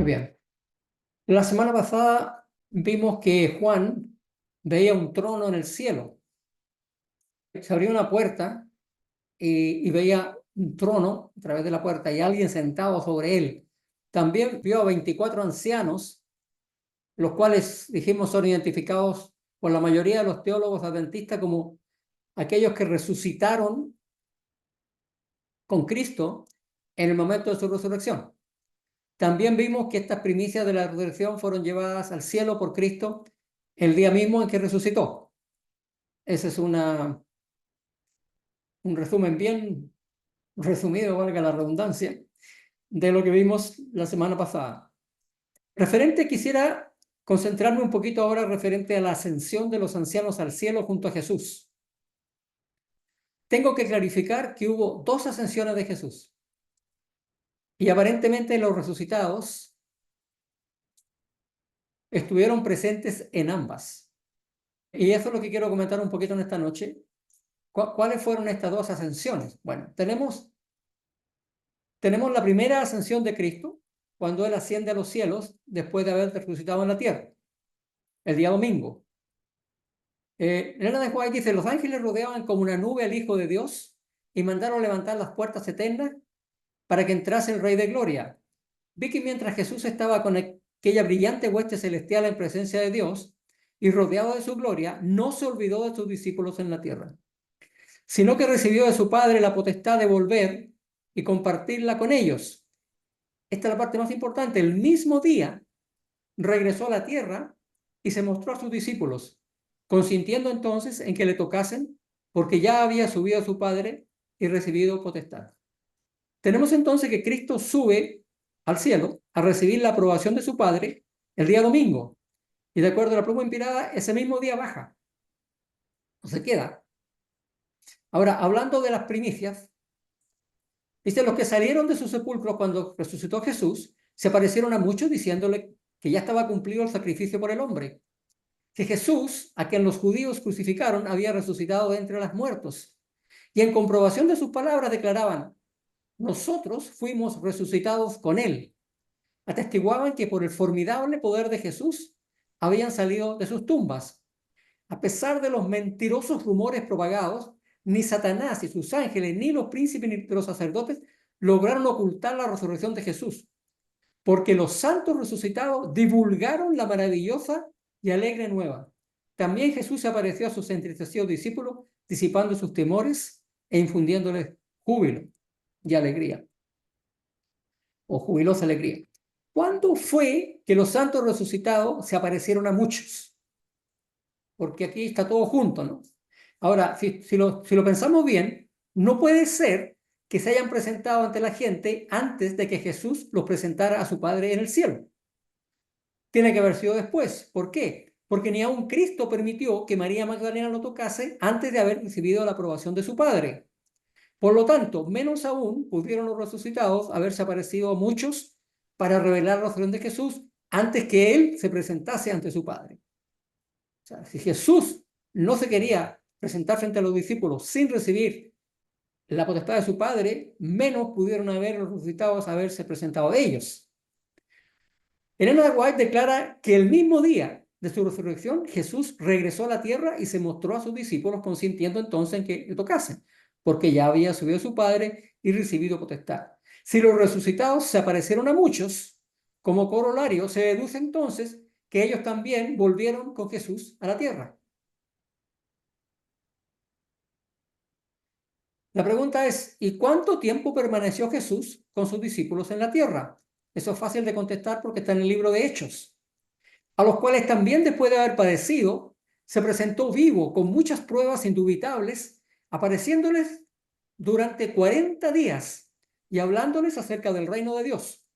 Muy bien. La semana pasada vimos que Juan veía un trono en el cielo. Se abrió una puerta y veía un trono a través de la puerta y alguien sentado sobre él. También vio a 24 ancianos, los cuales dijimos son identificados por la mayoría de los teólogos adventistas como aquellos que resucitaron con Cristo en el momento de su resurrección. También vimos que estas primicias de la resurrección fueron llevadas al cielo por Cristo el día mismo en que resucitó. Ese es un resumen bien resumido, valga la redundancia, de lo que vimos la semana pasada. Quisiera concentrarme un poquito ahora referente a la ascensión de los ancianos al cielo junto a Jesús. Tengo que clarificar que hubo dos ascensiones de Jesús y aparentemente los resucitados estuvieron presentes en ambas. Y eso es lo que quiero comentar un poquito en esta noche. ¿Cuáles fueron estas dos ascensiones? Bueno, tenemos la primera ascensión de Cristo, cuando Él asciende a los cielos después de haber resucitado en la tierra, el día domingo. Elena de White dice, los ángeles rodeaban como una nube al Hijo de Dios y mandaron levantar las puertas eternas para que entrase el Rey de Gloria. Vi que mientras Jesús estaba con aquella brillante hueste celestial en presencia de Dios y rodeado de su gloria, no se olvidó de sus discípulos en la tierra, sino que recibió de su Padre la potestad de volver y compartirla con ellos. Esta es la parte más importante. El mismo día regresó a la tierra y se mostró a sus discípulos, consintiendo entonces en que le tocasen, porque ya había subido a su Padre y recibido potestad. Tenemos entonces que Cristo sube al cielo a recibir la aprobación de su Padre el día domingo, y de acuerdo a la pluma inspirada, ese mismo día baja, no se queda. Ahora, hablando de las primicias, dice, los que salieron de su sepulcro cuando resucitó Jesús, se aparecieron a muchos diciéndole que ya estaba cumplido el sacrificio por el hombre, que Jesús, a quien los judíos crucificaron, había resucitado de entre los muertos. Y en comprobación de sus palabras declaraban, nosotros fuimos resucitados con él. Atestiguaban que por el formidable poder de Jesús habían salido de sus tumbas. A pesar de los mentirosos rumores propagados, ni Satanás y sus ángeles, ni los príncipes ni los sacerdotes lograron ocultar la resurrección de Jesús, porque los santos resucitados divulgaron la maravillosa y alegre nueva. También Jesús se apareció a sus entristecidos discípulos, disipando sus temores e infundiéndoles júbilo y alegría, o jubilosa alegría. ¿Cuándo fue que los santos resucitados se aparecieron a muchos? Porque aquí está todo junto, ¿no? Ahora, si lo pensamos bien, no puede ser que se hayan presentado ante la gente antes de que Jesús los presentara a su Padre en el cielo. Tiene que haber sido después. ¿Por qué? Porque ni aun Cristo permitió que María Magdalena lo tocase antes de haber recibido la aprobación de su Padre. Por lo tanto, menos aún pudieron los resucitados haberse aparecido a muchos para revelar la resurrección de Jesús antes que Él se presentase ante su Padre. O sea, si Jesús no se quería presentar frente a los discípulos sin recibir la potestad de su Padre, menos pudieron haber los resucitados haberse presentado a ellos. Elena de White declara que el mismo día de su resurrección, Jesús regresó a la tierra y se mostró a sus discípulos, consintiendo entonces en que le tocasen, porque ya había subido a su Padre y recibido potestad. Si los resucitados se aparecieron a muchos, como corolario, se deduce entonces que ellos también volvieron con Jesús a la tierra. La pregunta es, ¿y cuánto tiempo permaneció Jesús con sus discípulos en la tierra? Eso es fácil de contestar porque está en el libro de Hechos, a los cuales también después de haber padecido, se presentó vivo con muchas pruebas indubitables, apareciéndoles durante 40 días y hablándoles acerca del reino de Dios.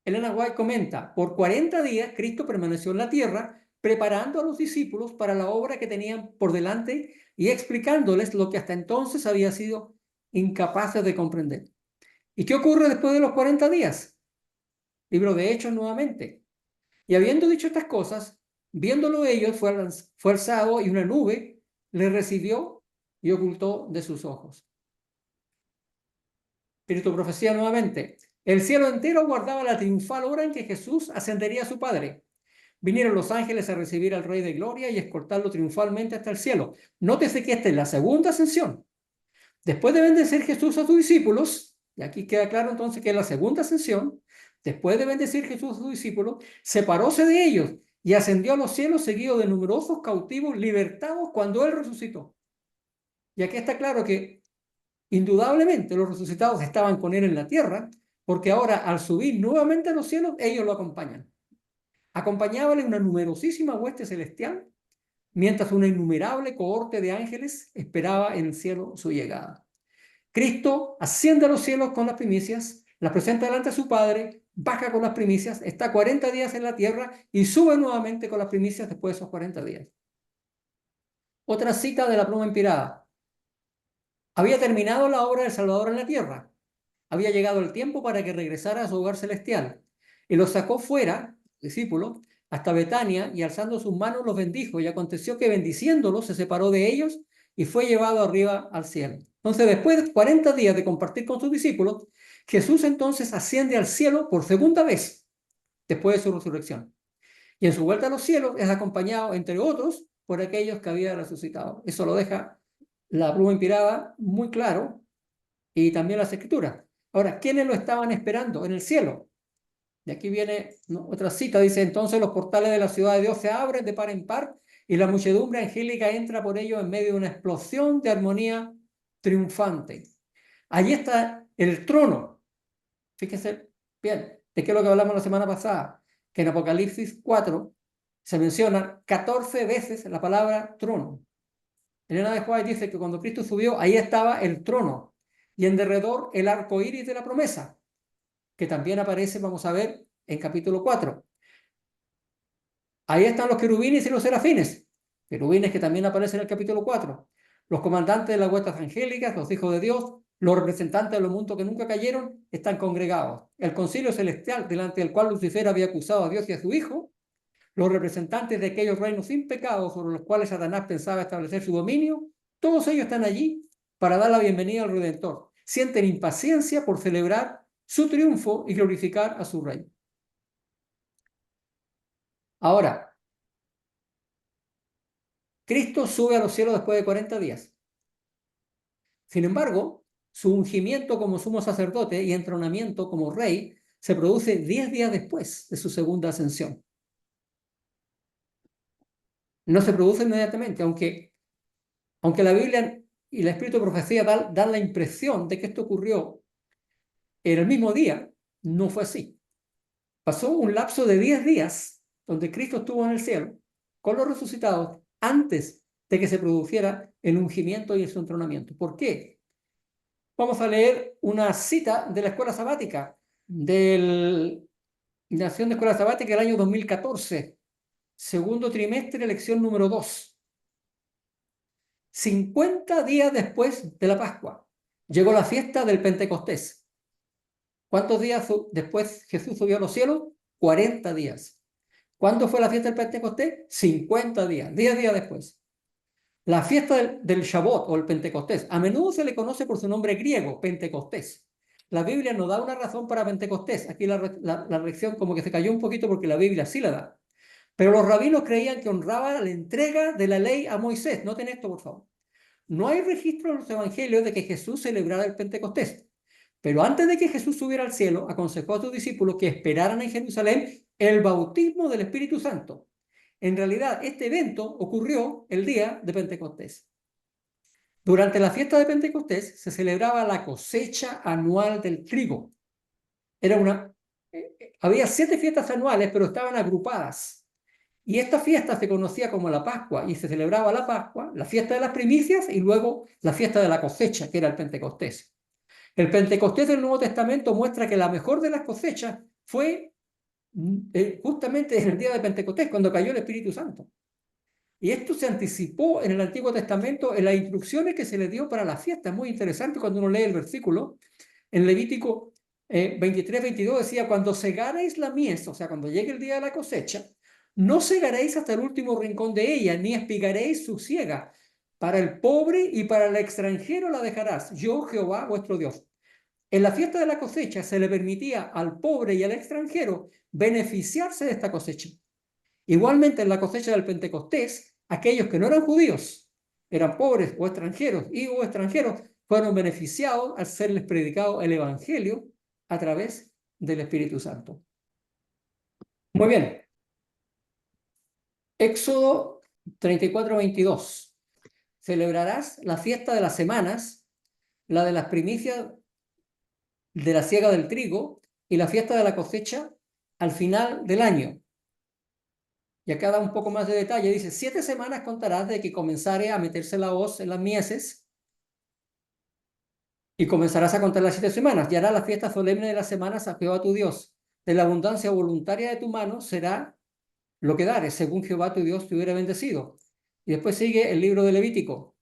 Elena White comenta, por 40 días Cristo permaneció en la tierra preparando a los discípulos para la obra que tenían por delante y explicándoles lo que hasta entonces había sido incapaces de comprender. ¿Y qué ocurre después de los 40 días? Libro de Hechos nuevamente. Y habiendo dicho estas cosas, viéndolo ellos, fue alzado y una nube le recibió y ocultó de sus ojos. Espíritu profecía nuevamente. El cielo entero aguardaba la triunfal hora en que Jesús ascendería a su Padre. Vinieron los ángeles a recibir al Rey de Gloria y escoltarlo triunfalmente hasta el cielo. Nótese que esta es la segunda ascensión. Después de bendecir Jesús a sus discípulos, y aquí queda claro entonces que es la segunda ascensión, después de bendecir Jesús a sus discípulos, separóse de ellos y ascendió a los cielos seguido de numerosos cautivos libertados cuando Él resucitó. Y aquí está claro que indudablemente los resucitados estaban con Él en la tierra, porque ahora al subir nuevamente a los cielos, ellos lo acompañan. Acompañábale una numerosísima hueste celestial, mientras una innumerable cohorte de ángeles esperaba en el cielo su llegada. Cristo asciende a los cielos con las primicias, las presenta delante de su Padre, baja con las primicias, está 40 días en la tierra y sube nuevamente con las primicias después de esos 40 días. Otra cita de la pluma inspirada. Había terminado la obra del Salvador en la tierra. Había llegado el tiempo para que regresara a su hogar celestial. Y los sacó fuera, discípulos, hasta Betania, y alzando sus manos los bendijo. Y aconteció que bendiciéndolos se separó de ellos y fue llevado arriba al cielo. Entonces, después de 40 días de compartir con sus discípulos, Jesús entonces asciende al cielo por segunda vez, después de su resurrección. Y en su vuelta a los cielos es acompañado, entre otros, por aquellos que había resucitado. Eso lo deja la pluma inspirada muy claro, y también las escrituras. Ahora, ¿quiénes lo estaban esperando en el cielo? Y aquí viene otra cita, dice: entonces los portales de la ciudad de Dios se abren de par en par y la muchedumbre angélica entra por ellos en medio de una explosión de armonía triunfante. Allí está el trono. Fíjense bien, ¿de qué es lo que hablamos la semana pasada? Que en Apocalipsis 4 se menciona 14 veces la palabra trono. Elena de White dice que cuando Cristo subió, ahí estaba el trono y en derredor el arco iris de la promesa, que también aparece, vamos a ver, en capítulo 4. Ahí están los querubines y los serafines, querubines que también aparecen en el capítulo 4. Los comandantes de las huestes angélicas, los hijos de Dios, los representantes de los mundos que nunca cayeron, están congregados. El concilio celestial, delante del cual Lucifer había acusado a Dios y a su Hijo, los representantes de aquellos reinos sin pecado sobre los cuales Satanás pensaba establecer su dominio, todos ellos están allí para dar la bienvenida al Redentor. Sienten impaciencia por celebrar su triunfo y glorificar a su Rey. Ahora, Cristo sube a los cielos después de 40 días. Sin embargo, su ungimiento como sumo sacerdote y entronamiento como rey se produce 10 días después de su segunda ascensión. No se produce inmediatamente, aunque la Biblia y el Espíritu de Profecía dan la impresión de que esto ocurrió en el mismo día. No fue así. Pasó un lapso de 10 días donde Cristo estuvo en el cielo con los resucitados antes de que se produjera el ungimiento y el entronamiento. ¿Por qué? Vamos a leer una cita de la escuela sabática, de la Nación de Escuela Sabática del año 2014, segundo trimestre, lección número 2. 50 días después de la Pascua, llegó la fiesta del Pentecostés. ¿Cuántos días después Jesús subió a los cielos? 40 días. ¿Cuándo fue la fiesta del Pentecostés? 50 días, 10 días después. La fiesta del Shavuot o el Pentecostés, a menudo se le conoce por su nombre griego, Pentecostés. La Biblia no da una razón para Pentecostés. Aquí la lección como que se cayó un poquito porque la Biblia sí la da. Pero los rabinos creían que honraba la entrega de la ley a Moisés. Noten esto, por favor. No hay registro en los evangelios de que Jesús celebrara el Pentecostés. Pero antes de que Jesús subiera al cielo, aconsejó a sus discípulos que esperaran en Jerusalén el bautismo del Espíritu Santo. En realidad, este evento ocurrió el día de Pentecostés. Durante la fiesta de Pentecostés se celebraba la cosecha anual del trigo. Había 7 fiestas anuales, pero estaban agrupadas. Y esta fiesta se conocía como la Pascua, y se celebraba la Pascua, la fiesta de las primicias, y luego la fiesta de la cosecha, que era el Pentecostés. El Pentecostés del Nuevo Testamento muestra que la mejor de las cosechas fue justamente en el día de Pentecostés, cuando cayó el Espíritu Santo. Y esto se anticipó en el Antiguo Testamento en las instrucciones que se le dio para la fiesta. Es muy interesante cuando uno lee el versículo. En Levítico 23-22 decía: cuando segareis la mies, o sea, cuando llegue el día de la cosecha, no segaréis hasta el último rincón de ella, ni espigaréis su siega. Para el pobre y para el extranjero la dejarás. Yo, Jehová, vuestro Dios. En la fiesta de la cosecha se le permitía al pobre y al extranjero beneficiarse de esta cosecha. Igualmente en la cosecha del Pentecostés, aquellos que no eran judíos, eran pobres o extranjeros, fueron beneficiados al serles predicado el Evangelio a través del Espíritu Santo. Muy bien. Éxodo 34:22. Celebrarás la fiesta de las semanas, la de las primicias de la siega del trigo y la fiesta de la cosecha al final del año. Y acá da un poco más de detalle. Dice, 7 semanas contarás de que comenzare a meterse la hoz en las mieses y comenzarás a contar las 7 semanas. Y harás la fiesta solemne de las semanas a Jehová tu Dios. De la abundancia voluntaria de tu mano será lo que dares, según Jehová tu Dios te hubiera bendecido. Y después sigue el libro de Levítico.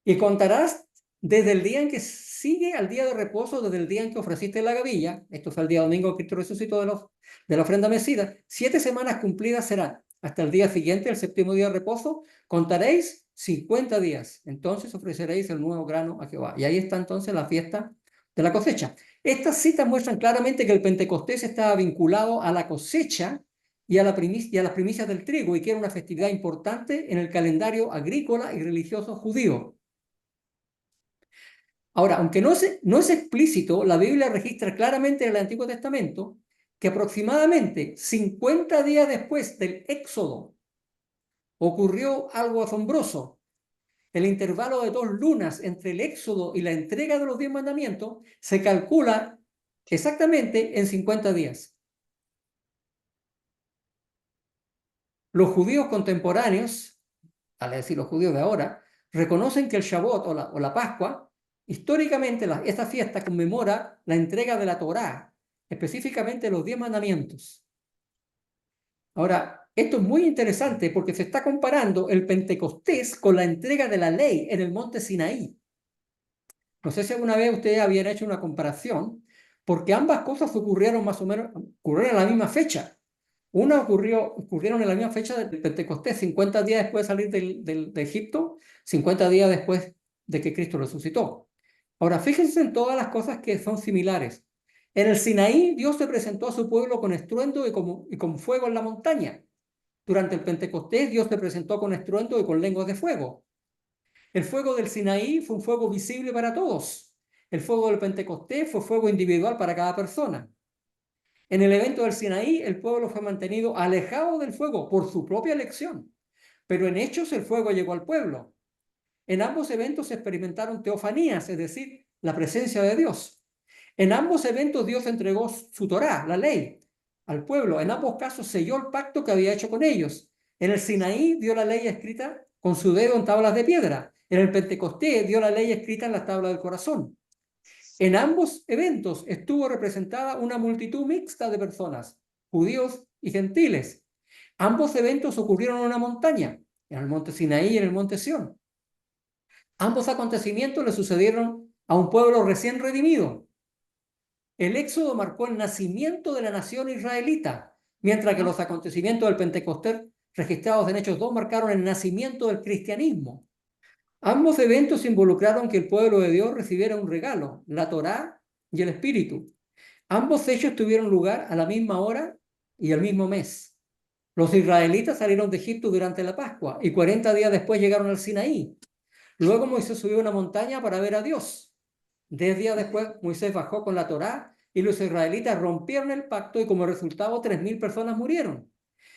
Y contarás desde el día en que sigue al día de reposo, desde el día en que ofreciste la gavilla, esto fue el día domingo que Cristo resucitó de la ofrenda mecida, 7 semanas cumplidas serán. Hasta el día siguiente, el séptimo día de reposo, contaréis 50 días. Entonces ofreceréis el nuevo grano a Jehová. Y ahí está entonces la fiesta de la cosecha. Estas citas muestran claramente que el Pentecostés estaba vinculado a la cosecha y a las primicias del trigo, y que era una festividad importante en el calendario agrícola y religioso judío. Ahora, aunque no es explícito, la Biblia registra claramente en el Antiguo Testamento que aproximadamente 50 días después del Éxodo ocurrió algo asombroso. El intervalo de 2 lunas entre el Éxodo y la entrega de los 10 mandamientos se calcula exactamente en 50 días. Los judíos contemporáneos, al decir los judíos de ahora, reconocen que el Shavuot o la Pascua, históricamente esta fiesta conmemora la entrega de la Torá, específicamente los 10 mandamientos. Ahora, esto es muy interesante porque se está comparando el Pentecostés con la entrega de la ley en el monte Sinaí. No sé si alguna vez ustedes habían hecho una comparación, porque ambas cosas ocurrieron más o menos, ocurrieron a la misma fecha. Una ocurrieron en la misma fecha del Pentecostés, 50 días después de salir de Egipto, 50 días después de que Cristo resucitó. Ahora, fíjense en todas las cosas que son similares. En el Sinaí, Dios se presentó a su pueblo con estruendo y con fuego en la montaña. Durante el Pentecostés, Dios se presentó con estruendo y con lenguas de fuego. El fuego del Sinaí fue un fuego visible para todos. El fuego del Pentecostés fue fuego individual para cada persona. En el evento del Sinaí, el pueblo fue mantenido alejado del fuego por su propia elección, pero en hechos el fuego llegó al pueblo. En ambos eventos se experimentaron teofanías, es decir, la presencia de Dios. En ambos eventos Dios entregó su Torá, la ley, al pueblo. En ambos casos selló el pacto que había hecho con ellos. En el Sinaí dio la ley escrita con su dedo en tablas de piedra. En el Pentecostés dio la ley escrita en las tablas del corazón. En ambos eventos estuvo representada una multitud mixta de personas, judíos y gentiles. Ambos eventos ocurrieron en una montaña, en el monte Sinaí y en el monte Sión. Ambos acontecimientos le sucedieron a un pueblo recién redimido. El Éxodo marcó el nacimiento de la nación israelita, mientras que los acontecimientos del Pentecostés registrados en Hechos 2 marcaron el nacimiento del cristianismo. Ambos eventos involucraron que el pueblo de Dios recibiera un regalo, la Torá y el Espíritu. Ambos hechos tuvieron lugar a la misma hora y el mismo mes. Los israelitas salieron de Egipto durante la Pascua y 40 días después llegaron al Sinaí. Luego Moisés subió a una montaña para ver a Dios. 10 días después Moisés bajó con la Torá y los israelitas rompieron el pacto y como resultado 3.000 personas murieron.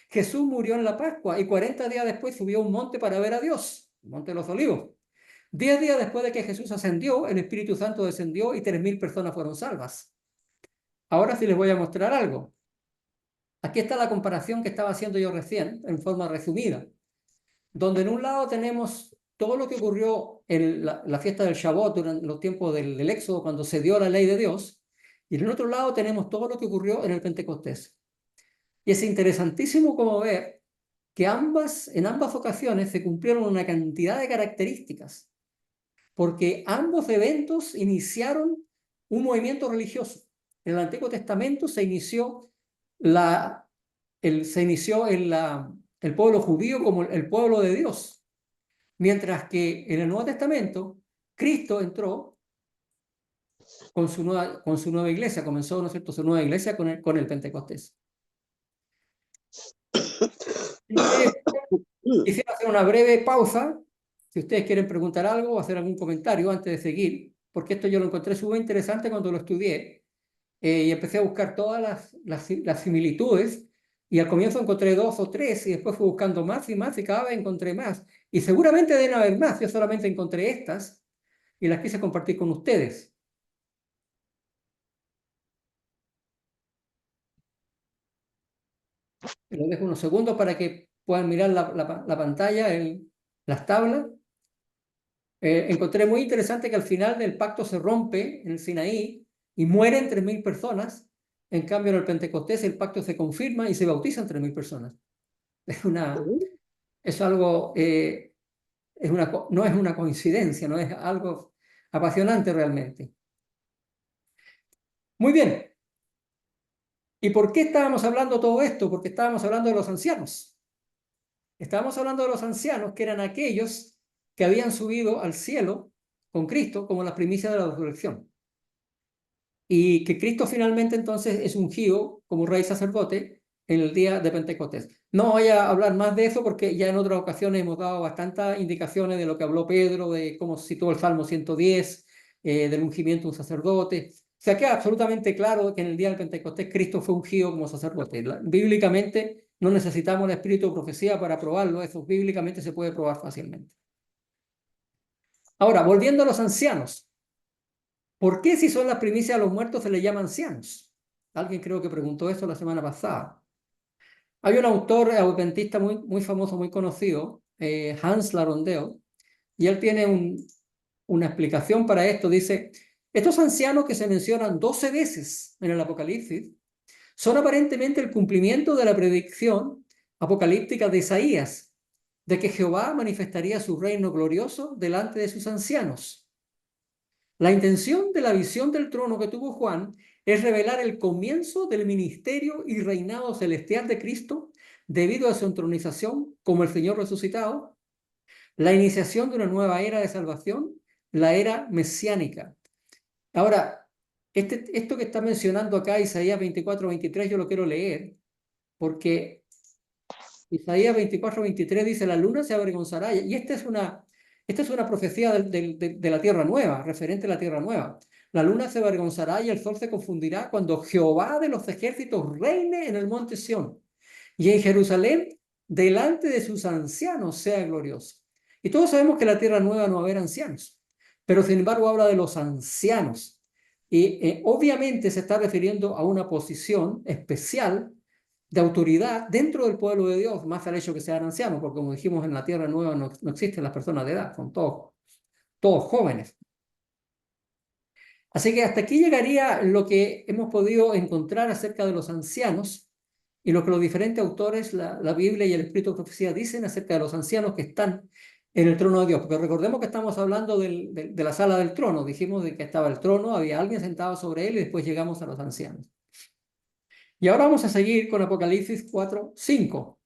Jesús murió en la Pascua y 40 días después subió a un monte para ver a Dios, el monte de los Olivos. 10 días después de que Jesús ascendió, el Espíritu Santo descendió y 3.000 personas fueron salvas. Ahora sí les voy a mostrar algo. Aquí está la comparación que estaba haciendo yo recién, en forma resumida, donde en un lado tenemos todo lo que ocurrió en la fiesta del Shavuot durante los tiempos del Éxodo, cuando se dio la ley de Dios, y en el otro lado tenemos todo lo que ocurrió en el Pentecostés. Y es interesantísimo como ver que en ambas ocasiones se cumplieron una cantidad de características, porque ambos eventos iniciaron un movimiento religioso. En el Antiguo Testamento se inició el pueblo judío como el pueblo de Dios, mientras que en el Nuevo Testamento Cristo entró con su nueva iglesia. Comenzó, ¿no es cierto?, su nueva iglesia con el Pentecostés. Así que quisiera hacer una breve pausa, si ustedes quieren preguntar algo o hacer algún comentario antes de seguir, porque esto yo lo encontré súper interesante cuando lo estudié, y empecé a buscar todas las similitudes, y al comienzo encontré 2 o 3, y después fui buscando más y más, y cada vez encontré más. Y seguramente deben haber más, yo solamente encontré estas, y las quise compartir con ustedes. Les dejo unos segundos para que puedan mirar la pantalla, las tablas. Encontré muy interesante que al final del pacto se rompe en el Sinaí y mueren 3.000 personas. En cambio, en el Pentecostés el pacto se confirma y se bautizan 3.000 personas. Es algo, no es una coincidencia, no es algo apasionante realmente. Muy bien. ¿Y por qué estábamos hablando todo esto? Porque estábamos hablando de los ancianos. Estábamos hablando de los ancianos, que eran aquellos que habían subido al cielo con Cristo como las primicias de la resurrección. Y que Cristo finalmente entonces es ungido como rey sacerdote en el día de Pentecostés. No voy a hablar más de eso porque ya en otras ocasiones hemos dado bastantes indicaciones de lo que habló Pedro, de cómo se citó el Salmo 110, del ungimiento de un sacerdote. O sea, queda absolutamente claro que en el día del Pentecostés Cristo fue ungido como sacerdote. Bíblicamente no necesitamos el espíritu de profecía para probarlo, eso bíblicamente se puede probar fácilmente. Ahora, volviendo a los ancianos. ¿Por qué si son las primicias de los muertos se les llama ancianos? Alguien creo que preguntó eso la semana pasada. Hay un autor adventista muy famoso, muy conocido, Hans Larondel, y él tiene una explicación para esto. Dice, estos ancianos que se mencionan 12 veces en el Apocalipsis son aparentemente el cumplimiento de la predicción apocalíptica de Isaías, de que Jehová manifestaría su reino glorioso delante de sus ancianos. La intención de la visión del trono que tuvo Juan es revelar el comienzo del ministerio y reinado celestial de Cristo debido a su entronización como el Señor resucitado, la iniciación de una nueva era de salvación, la era mesiánica. Ahora, esto que está mencionando acá Isaías 24-23, yo lo quiero leer, porque Isaías 24-23 dice, la luna se avergonzará, y esta es una profecía de la tierra nueva, referente a la tierra nueva. La luna se avergonzará y el sol se confundirá cuando Jehová de los ejércitos reine en el monte Sión y en Jerusalén delante de sus ancianos sea glorioso. Y todos sabemos que en la tierra nueva no va a haber ancianos, pero sin embargo habla de los ancianos. Y obviamente se está refiriendo a una posición especial de autoridad dentro del pueblo de Dios, más al hecho que sean ancianos, porque como dijimos, en la tierra nueva no existen las personas de edad, son todos jóvenes. Así que hasta aquí llegaría lo que hemos podido encontrar acerca de los ancianos y lo que los diferentes autores, la Biblia y el Espíritu de Profecía dicen acerca de los ancianos que están en el trono de Dios. Porque recordemos que estamos hablando de la sala del trono. Dijimos de que estaba el trono, había alguien sentado sobre él y después llegamos a los ancianos. Y ahora vamos a seguir con Apocalipsis 4:5.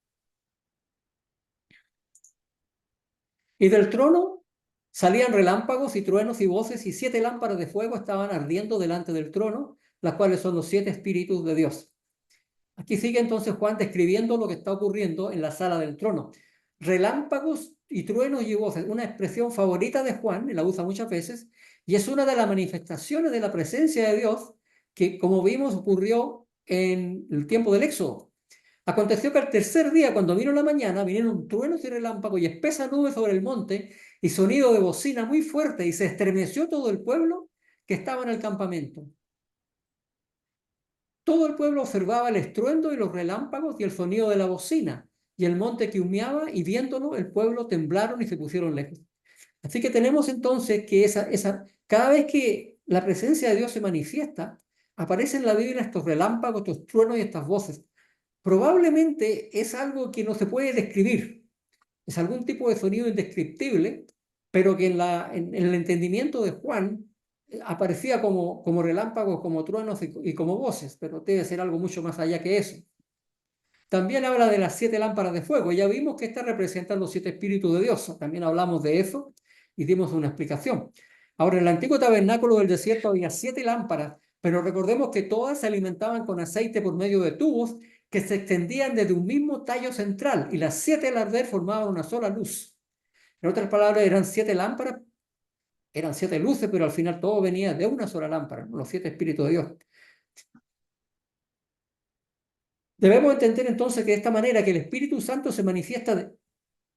Y del trono salían relámpagos y truenos y voces, y 7 lámparas de fuego estaban ardiendo delante del trono, las cuales son los 7 espíritus de Dios. Aquí sigue entonces Juan describiendo lo que está ocurriendo en la sala del trono. Relámpagos y truenos y voces, una expresión favorita de Juan, la usa muchas veces, y es una de las manifestaciones de la presencia de Dios que, como vimos, ocurrió en el tiempo del Éxodo. Aconteció que al tercer día, cuando vino la mañana, vinieron truenos y relámpagos y espesa nube sobre el monte y sonido de bocina muy fuerte, y se estremeció todo el pueblo que estaba en el campamento. Todo el pueblo observaba el estruendo y los relámpagos y el sonido de la bocina, y el monte que humeaba, y viéndolo, el pueblo temblaron y se pusieron lejos. Así que tenemos entonces que cada vez que la presencia de Dios se manifiesta, aparecen en la Biblia estos relámpagos, estos truenos y estas voces. Probablemente es algo que no se puede describir, es algún tipo de sonido indescriptible, pero que en el entendimiento de Juan aparecía como relámpagos, como truenos y como voces, pero debe ser algo mucho más allá que eso. También habla de las 7 lámparas de fuego. Ya vimos que estas representan los 7 espíritus de Dios. También hablamos de eso y dimos una explicación. Ahora, en el antiguo tabernáculo del desierto había 7 lámparas, pero recordemos que todas se alimentaban con aceite por medio de tubos que se extendían desde un mismo tallo central, y las 7 al arder formaban una sola luz. En otras palabras, eran 7 lámparas, eran 7 luces, pero al final todo venía de una sola lámpara, los 7 espíritus de Dios. Debemos entender entonces que de esta manera que el Espíritu Santo se manifiesta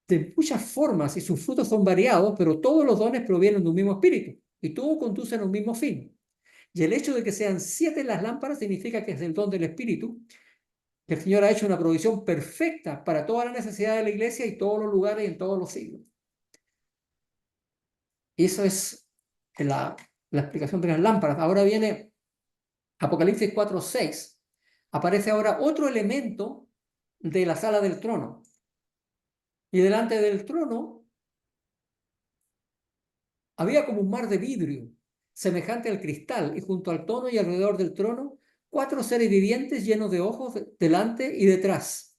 de muchas formas y sus frutos son variados, pero todos los dones provienen de un mismo espíritu y todos conducen a un mismo fin. Y el hecho de que sean 7 las lámparas significa que es el don del Espíritu, que el Señor ha hecho una provisión perfecta para todas las necesidades de la iglesia y todos los lugares y en todos los siglos. Y eso es la explicación de las lámparas. Ahora viene Apocalipsis 4:6. Aparece ahora otro elemento de la sala del trono. Y delante del trono había como un mar de vidrio, semejante al cristal, y junto al trono y alrededor del trono, 4 seres vivientes llenos de ojos delante y detrás.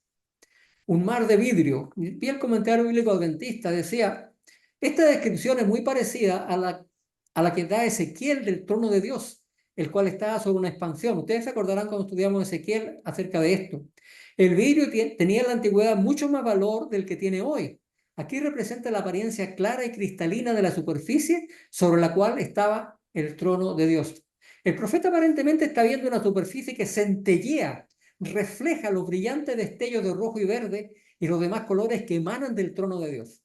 Un mar de vidrio. Vi el comentario bíblico adventista, decía, esta descripción es muy parecida a la que da Ezequiel del trono de Dios, el cual estaba sobre una expansión. Ustedes se acordarán cuando estudiamos Ezequiel acerca de esto. El vidrio tenía en la antigüedad mucho más valor del que tiene hoy. Aquí representa la apariencia clara y cristalina de la superficie sobre la cual estaba el trono de Dios. El profeta aparentemente está viendo una superficie que centellea, refleja los brillantes destellos de rojo y verde y los demás colores que emanan del trono de Dios.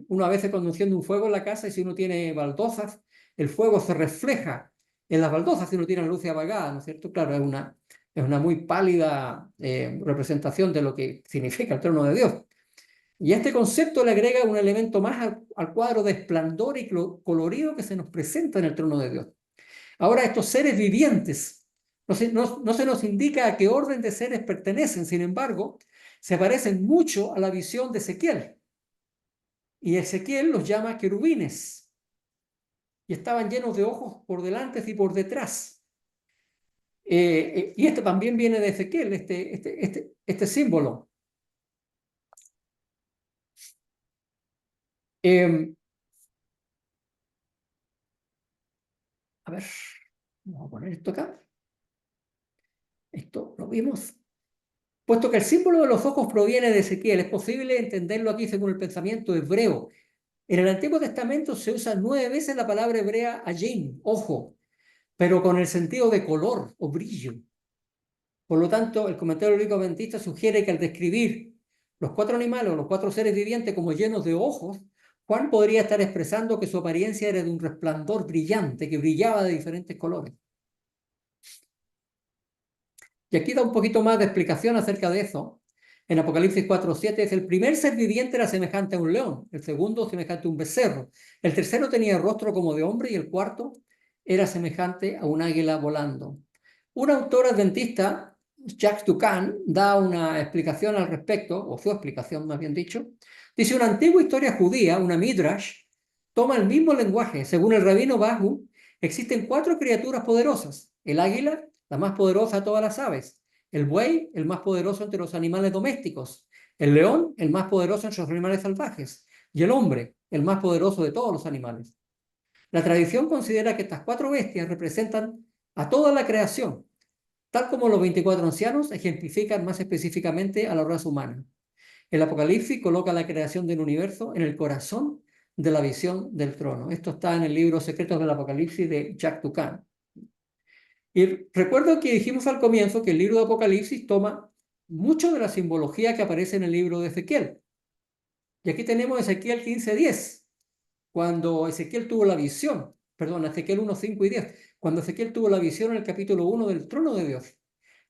Uno a veces cuando enciende un fuego en la casa y si uno tiene baldosas, el fuego se refleja en las baldosas si uno tiene la luz apagada, ¿no es cierto? Claro, es una muy pálida representación de lo que significa el trono de Dios. Y este concepto le agrega un elemento más al cuadro de esplendor y colorido que se nos presenta en el trono de Dios. Ahora, estos seres vivientes, no se nos indica a qué orden de seres pertenecen, sin embargo, se parecen mucho a la visión de Ezequiel. Y Ezequiel los llama querubines. Y estaban llenos de ojos por delante y por detrás. Y este también viene de Ezequiel, este símbolo. A ver, vamos a poner esto acá. Esto lo vimos. Puesto que el símbolo de los ojos proviene de Ezequiel, es posible entenderlo aquí según el pensamiento hebreo. En el Antiguo Testamento se usa 9 veces la palabra hebrea ayin, ojo, pero con el sentido de color o brillo. Por lo tanto, el comentario bíblico adventista sugiere que al describir los 4 animales o los 4 seres vivientes como llenos de ojos, Juan podría estar expresando que su apariencia era de un resplandor brillante que brillaba de diferentes colores. Y aquí da un poquito más de explicación acerca de eso. En Apocalipsis 4:7 es el primer ser viviente era semejante a un león, el segundo semejante a un becerro, el tercero tenía rostro como de hombre y el cuarto era semejante a un águila volando. Un autor adventista, Jacques Ducan, da una explicación al respecto, o su explicación más bien dicho. Dice, una antigua historia judía, una midrash, toma el mismo lenguaje. Según el rabino Bahu, existen 4 criaturas poderosas, el águila, la más poderosa de todas las aves, el buey, el más poderoso entre los animales domésticos, el león, el más poderoso entre los animales salvajes, y el hombre, el más poderoso de todos los animales. La tradición considera que estas 4 bestias representan a toda la creación, tal como los 24 ancianos ejemplifican más específicamente a la raza humana. El Apocalipsis coloca la creación del universo en el corazón de la visión del trono. Esto está en el libro Secretos del Apocalipsis de Jacques Ducan. Y recuerdo que dijimos al comienzo que el libro de Apocalipsis toma mucho de la simbología que aparece en el libro de Ezequiel. Y aquí tenemos Ezequiel 15:10, cuando Ezequiel tuvo la visión, perdón, Ezequiel 1:5 y 10, cuando Ezequiel tuvo la visión en el capítulo 1 del trono de Dios.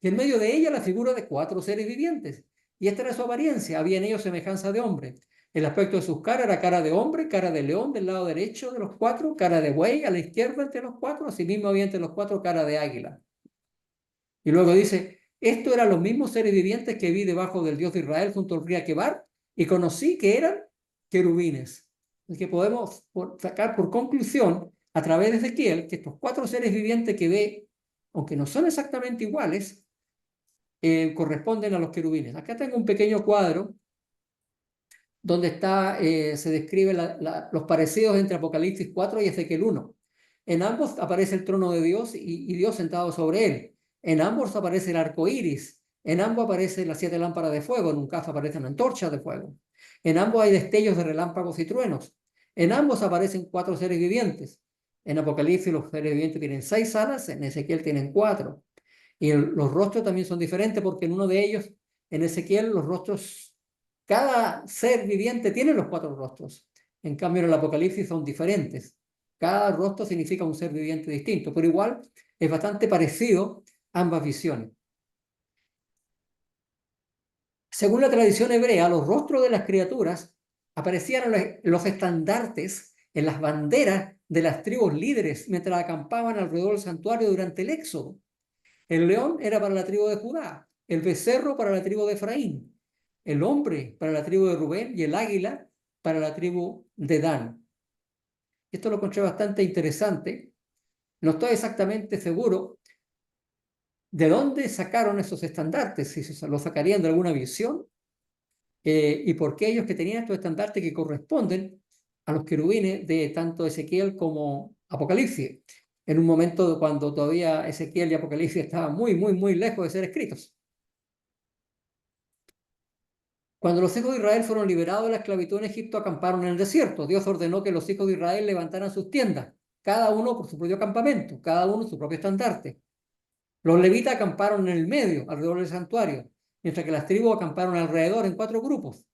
Y en medio de ella la figura de 4 seres vivientes. Y esta era su apariencia, había en ellos semejanza de hombre. El aspecto de sus caras era cara de hombre, cara de león del lado derecho de los 4, cara de buey a la izquierda entre los 4, asimismo había entre los 4 cara de águila. Y luego dice, esto eran los mismos seres vivientes que vi debajo del Dios de Israel junto al río Quebar y conocí que eran querubines. Y que podemos sacar por conclusión a través de Ezequiel que estos 4 seres vivientes que ve, aunque no son exactamente iguales, corresponden a los querubines. Acá tengo un pequeño cuadro donde se describe los parecidos entre Apocalipsis 4 y Ezequiel 1. En ambos aparece el trono de Dios y Dios sentado sobre él. En ambos aparece el arco iris. En ambos aparecen las 7 lámparas de fuego. En un caso aparecen antorchas de fuego. En ambos hay destellos de relámpagos y truenos. En ambos aparecen 4 seres vivientes. En Apocalipsis los seres vivientes tienen 6 alas, en Ezequiel tienen 4. Y los rostros también son diferentes porque en uno de ellos, en Ezequiel, los rostros, cada ser viviente tiene los 4 rostros. En cambio, en el Apocalipsis son diferentes. Cada rostro significa un ser viviente distinto, pero igual es bastante parecido ambas visiones. Según la tradición hebrea, los rostros de las criaturas aparecían en los estandartes, en las banderas de las tribus líderes mientras acampaban alrededor del santuario durante el Éxodo. El león era para la tribu de Judá, el becerro para la tribu de Efraín, el hombre para la tribu de Rubén y el águila para la tribu de Dan. Esto lo encontré bastante interesante. No estoy exactamente seguro de dónde sacaron esos estandartes, si se los sacarían de alguna visión, y por qué ellos que tenían estos estandartes que corresponden a los querubines de tanto Ezequiel como Apocalipsis, en un momento cuando todavía Ezequiel y Apocalipsis estaban muy lejos de ser escritos. Cuando los hijos de Israel fueron liberados de la esclavitud en Egipto, acamparon en el desierto. Dios ordenó que los hijos de Israel levantaran sus tiendas, cada uno por su propio campamento, cada uno su propio estandarte. Los levitas acamparon en el medio, alrededor del santuario, mientras que las tribus acamparon alrededor en 4 grupos.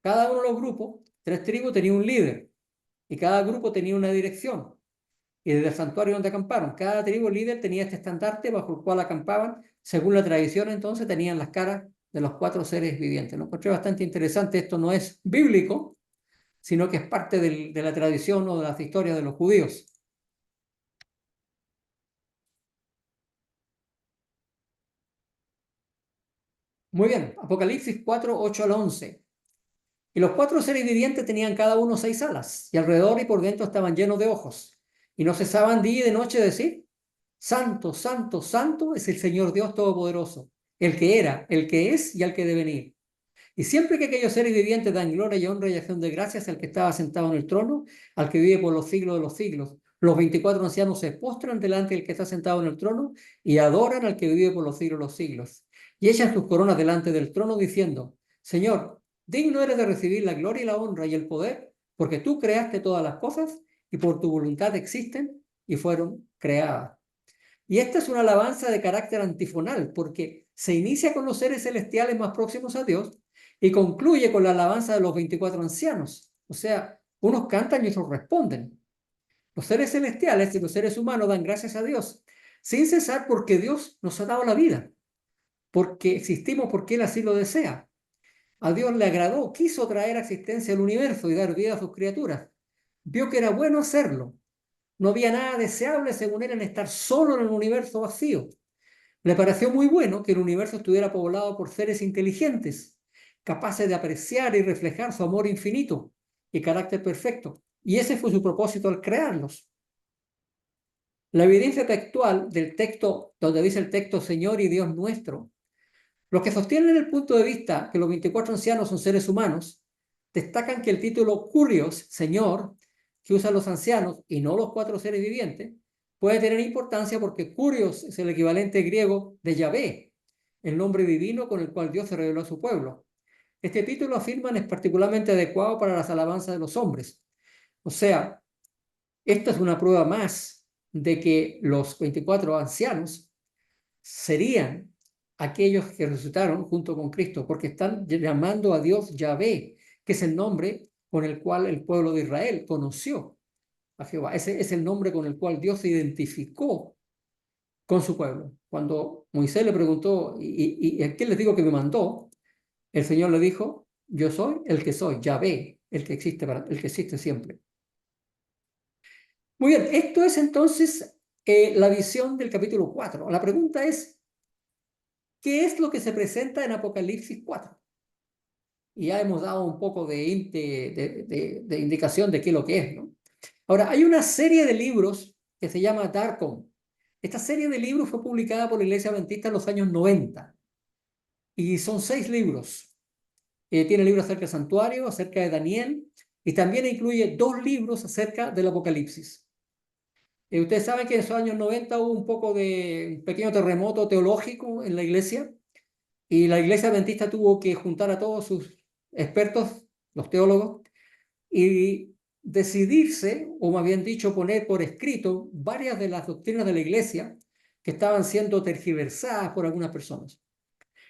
Cada uno de los grupos, 3 tribus, tenía un líder, y cada grupo tenía una dirección. Y desde el santuario donde acamparon, cada tribu líder tenía este estandarte bajo el cual acampaban. Según la tradición, entonces, tenían las caras de los 4 seres vivientes. Lo encontré bastante interesante. Esto no es bíblico, sino que es parte de la tradición o de las historias de los judíos. Muy bien, Apocalipsis 4, 8 al 11. Y los 4 seres vivientes tenían cada uno 6 alas, y alrededor y por dentro estaban llenos de ojos. Y no cesaban día y de noche de decir: Santo, santo, santo es el Señor Dios Todopoderoso, el que era, el que es y el que debe venir. Y siempre que aquellos seres vivientes dan gloria y honra y acción de gracias al que estaba sentado en el trono, al que vive por los siglos de los siglos, los 24 ancianos se postran delante del que está sentado en el trono y adoran al que vive por los siglos de los siglos. Y echan sus coronas delante del trono diciendo: Señor, digno eres de recibir la gloria y la honra y el poder, porque tú creaste todas las cosas y por tu voluntad existen y fueron creadas. Y esta es una alabanza de carácter antifonal, porque se inicia con los seres celestiales más próximos a Dios y concluye con la alabanza de los 24 ancianos. O sea, unos cantan y otros responden. Los seres celestiales y los seres humanos dan gracias a Dios sin cesar porque Dios nos ha dado la vida, porque existimos porque Él así lo desea. A Dios le agradó, quiso traer a existencia el universo y dar vida a sus criaturas. Vio que era bueno hacerlo. No había nada deseable, según él, en estar solo en el universo vacío. Le pareció muy bueno que el universo estuviera poblado por seres inteligentes, capaces de apreciar y reflejar su amor infinito y carácter perfecto. Y ese fue su propósito al crearlos. La evidencia textual del texto, donde dice el texto Señor y Dios nuestro, los que sostienen el punto de vista que los 24 ancianos son seres humanos, destacan que el título Curios, Señor, que usan los ancianos y no los 4 seres vivientes, puede tener importancia porque Curios es el equivalente griego de Yahvé, el nombre divino con el cual Dios se reveló a su pueblo. Este título, afirman, es particularmente adecuado para las alabanzas de los hombres. O sea, esta es una prueba más de que los 24 ancianos serían aquellos que resucitaron junto con Cristo, porque están llamando a Dios Yahvé, que es el nombre con el cual el pueblo de Israel conoció a Jehová. Ese es el nombre con el cual Dios se identificó con su pueblo. Cuando Moisés le preguntó: ¿y a quién les digo que me mandó? El Señor le dijo: yo soy el que soy, Yahvé, el que existe siempre. Muy bien, esto es entonces la visión del capítulo 4. La pregunta es: ¿qué es lo que se presenta en Apocalipsis 4? Y ya hemos dado un poco de indicación de qué es lo que es, ¿no? Ahora, hay una serie de libros que se llama Darkon. Esta serie de libros fue publicada por la Iglesia Adventista en los años 90 y son 6 libros. tiene libros acerca del santuario, acerca de Daniel, y también incluye 2 libros acerca del Apocalipsis. Ustedes saben que en esos años 90 hubo un poco de un pequeño terremoto teológico en la iglesia, y la iglesia adventista tuvo que juntar a todos sus expertos, los teólogos, y decidirse, o más bien dicho, poner por escrito varias de las doctrinas de la iglesia que estaban siendo tergiversadas por algunas personas.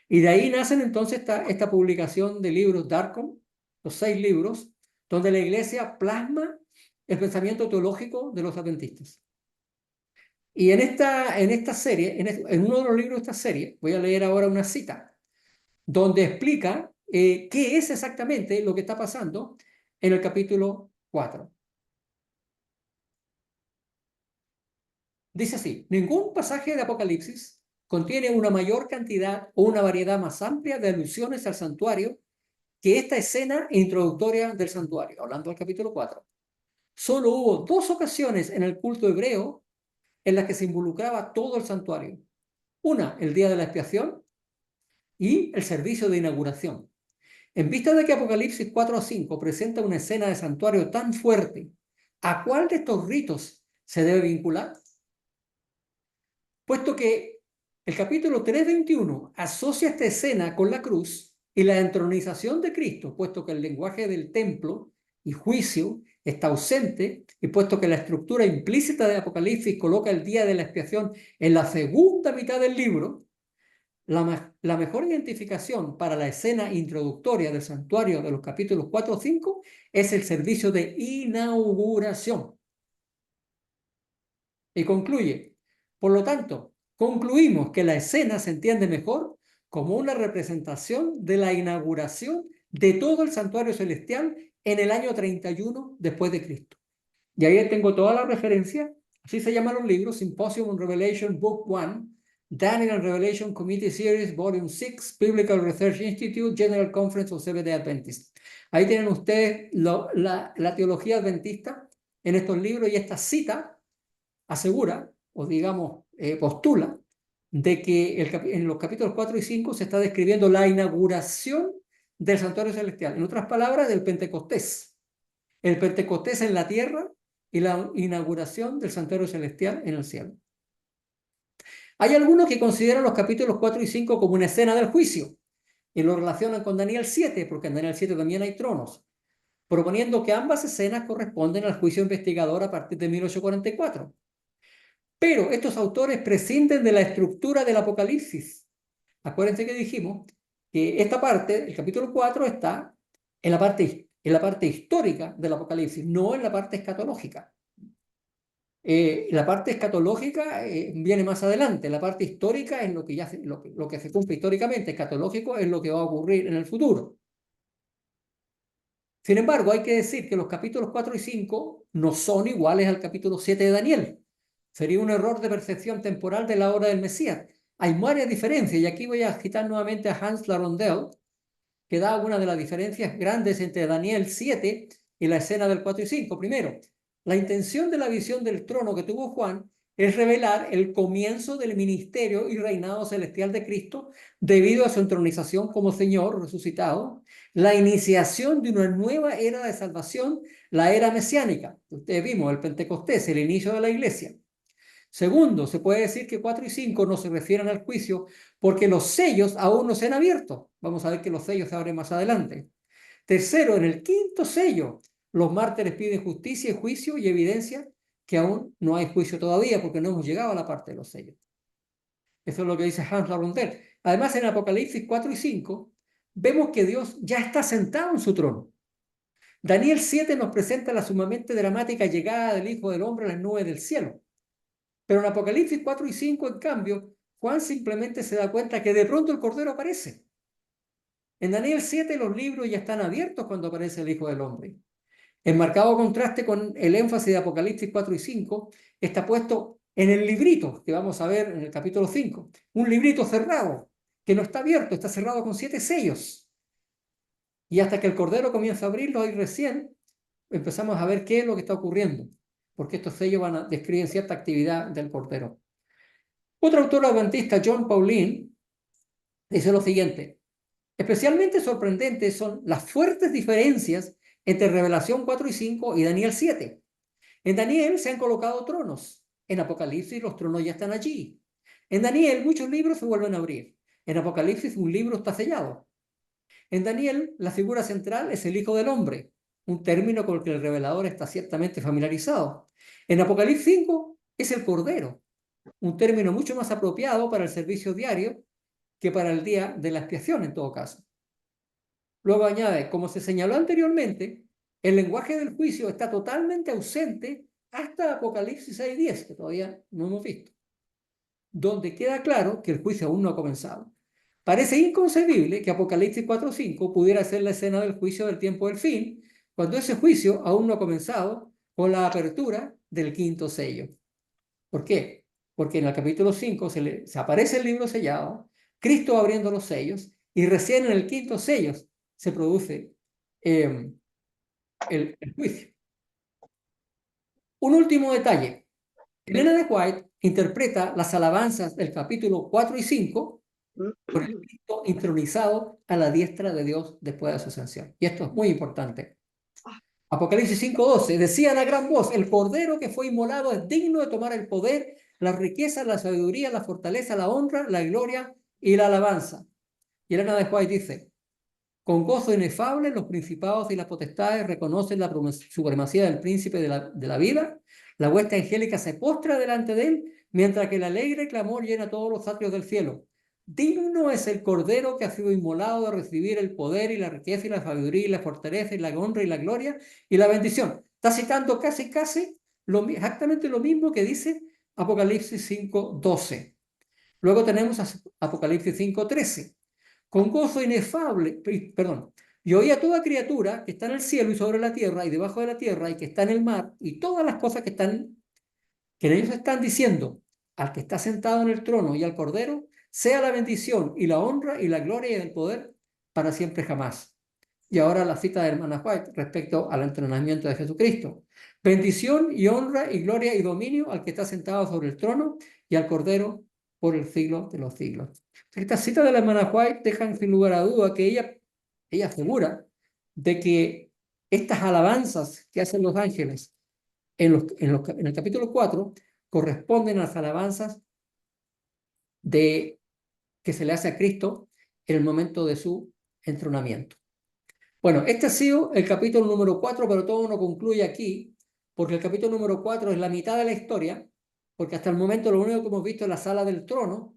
Y de ahí nacen entonces esta publicación de libros Darkon, los 6 libros, donde la iglesia plasma el pensamiento teológico de los adventistas. Y en esta serie, en uno de los libros de esta serie, voy a leer ahora una cita, donde explica qué es exactamente lo que está pasando en el capítulo 4. Dice así: ningún pasaje de Apocalipsis contiene una mayor cantidad o una variedad más amplia de alusiones al santuario que esta escena introductoria del santuario, hablando del capítulo 4. Solo hubo 2 ocasiones en el culto hebreo en las que se involucraba todo el santuario. Una, el día de la expiación, y el servicio de inauguración. En vista de que Apocalipsis 4 a 5 presenta una escena de santuario tan fuerte, ¿a cuál de estos ritos se debe vincular? Puesto que el capítulo 3:21 asocia esta escena con la cruz y la entronización de Cristo, puesto que el lenguaje del templo y juicio está ausente, y puesto que la estructura implícita de Apocalipsis coloca el día de la expiación en la segunda mitad del libro, la mejor identificación para la escena introductoria del santuario de los capítulos 4 o 5 es el servicio de inauguración. Y concluye: por lo tanto, concluimos que la escena se entiende mejor como una representación de la inauguración de todo el santuario celestial en el año 31 después de Cristo. Y ahí tengo toda la referencia. Así se llaman los libros: Symposium on Revelation, Book 1, Daniel and Revelation Committee Series, Volume 6, Biblical Research Institute, General Conference of Seventh-day Adventists. Ahí tienen ustedes la teología adventista en estos libros, y esta cita asegura, o digamos, postula, de que en los capítulos 4 y 5 se está describiendo la inauguración del santuario celestial. En otras palabras, del Pentecostés. El Pentecostés en la tierra y la inauguración del santuario celestial en el cielo. Hay algunos que consideran los capítulos 4 y 5 como una escena del juicio y lo relacionan con Daniel 7, porque en Daniel 7 también hay tronos, proponiendo que ambas escenas corresponden al juicio investigador a partir de 1844. Pero estos autores prescinden de la estructura del Apocalipsis. Acuérdense que dijimos que esta parte, el capítulo 4, está en la parte histórica del Apocalipsis, no en la parte escatológica. La parte escatológica viene más adelante. La parte histórica es lo que se cumple históricamente. Escatológico es lo que va a ocurrir en el futuro. Sin embargo, hay que decir que los capítulos 4 y 5 no son iguales al capítulo 7 de Daniel. Sería un error de percepción temporal de la obra del Mesías. Hay varias diferencias, y aquí voy a citar nuevamente a Hans Larondel, que da algunas de las diferencias grandes entre Daniel 7 y la escena del 4 y 5. Primero, la intención de la visión del trono que tuvo Juan es revelar el comienzo del ministerio y reinado celestial de Cristo debido a su entronización como Señor resucitado, la iniciación de una nueva era de salvación, la era mesiánica. Ustedes vimos el Pentecostés, el inicio de la iglesia. Segundo, se puede decir que 4 y 5 no se refieren al juicio porque los sellos aún no se han abierto. Vamos a ver que los sellos se abren más adelante. Tercero, en el quinto sello, los mártires piden justicia y juicio y evidencia que aún no hay juicio todavía porque no hemos llegado a la parte de los sellos. Eso es lo que dice Hans Larondel. Además, en Apocalipsis 4 y 5, vemos que Dios ya está sentado en su trono. Daniel 7 nos presenta la sumamente dramática llegada del Hijo del Hombre a las nubes del cielo. Pero en Apocalipsis 4 y 5, en cambio, Juan simplemente se da cuenta que de pronto el Cordero aparece. En Daniel 7 los libros ya están abiertos cuando aparece el Hijo del Hombre. En marcado contraste con el énfasis de Apocalipsis 4 y 5, está puesto en el librito que vamos a ver en el capítulo 5. Un librito cerrado, que no está abierto, está cerrado con 7 sellos. Y hasta que el Cordero comienza a abrirlo, ahí recién empezamos a ver qué es lo que está ocurriendo, porque estos sellos describen cierta actividad del Cordero. Otro autor adventista, John Pauline, dice lo siguiente: Especialmente sorprendentes son las fuertes diferencias entre Revelación 4 y 5 y Daniel 7. En Daniel se han colocado tronos. En Apocalipsis los tronos ya están allí. En Daniel muchos libros se vuelven a abrir. En Apocalipsis un libro está sellado. En Daniel la figura central es el Hijo del Hombre, un término con el que el revelador está ciertamente familiarizado. En Apocalipsis 5 es el Cordero, un término mucho más apropiado para el servicio diario que para el día de la expiación en todo caso. Luego añade, como se señaló anteriormente, el lenguaje del juicio está totalmente ausente hasta Apocalipsis 6:10, que todavía no hemos visto, donde queda claro que el juicio aún no ha comenzado. Parece inconcebible que Apocalipsis 4:5 pudiera ser la escena del juicio del tiempo del fin, cuando ese juicio aún no ha comenzado con la apertura del quinto sello. ¿Por qué? Porque en el capítulo 5 se aparece el libro sellado, Cristo abriendo los sellos, y recién en el quinto sello se produce el juicio. Un último detalle. Elena de White interpreta las alabanzas del capítulo 4 y 5 por el Cristo entronizado a la diestra de Dios después de su ascensión. Y esto es muy importante. Apocalipsis 5:12, decían a gran voz, el cordero que fue inmolado es digno de tomar el poder, la riqueza, la sabiduría, la fortaleza, la honra, la gloria y la alabanza. Y Elena de White dice, con gozo inefable los principados y las potestades reconocen la supremacía del príncipe de la vida, la hueste angélica se postra delante de él, mientras que el alegre clamor llena todos los atrios del cielo. Digno es el cordero que ha sido inmolado de recibir el poder y la riqueza y la sabiduría y la fortaleza y la honra y la gloria y la bendición. Está citando casi exactamente lo mismo que dice Apocalipsis 5:12. Luego tenemos Apocalipsis 5:13. Con gozo inefable, perdón, y oí a toda criatura que está en el cielo y sobre la tierra y debajo de la tierra y que está en el mar y todas las cosas que ellos están diciendo al que está sentado en el trono y al Cordero, sea la bendición y la honra y la gloria y el poder para siempre jamás. Y ahora la cita de hermana White respecto al entrenamiento de Jesucristo. Bendición y honra y gloria y dominio al que está sentado sobre el trono y al Cordero por el siglo de los siglos. Esta cita de la hermana White dejan sin lugar a duda que ella asegura de que estas alabanzas que hacen los ángeles en el capítulo 4 corresponden a las alabanzas que se le hace a Cristo en el momento de su entronamiento. Bueno, este ha sido el capítulo número 4, pero todo no concluye aquí, porque el capítulo número 4 es la mitad de la historia, porque hasta el momento lo único que hemos visto es la sala del trono,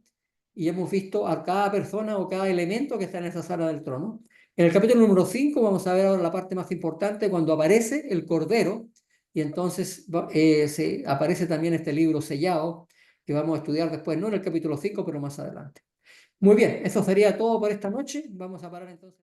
y hemos visto a cada persona o cada elemento que está en esa sala del trono. En el capítulo número 5 vamos a ver ahora la parte más importante, cuando aparece el Cordero, y entonces aparece también este libro sellado, que vamos a estudiar después, no en el capítulo 5, pero más adelante. Muy bien, eso sería todo por esta noche. Vamos a parar entonces.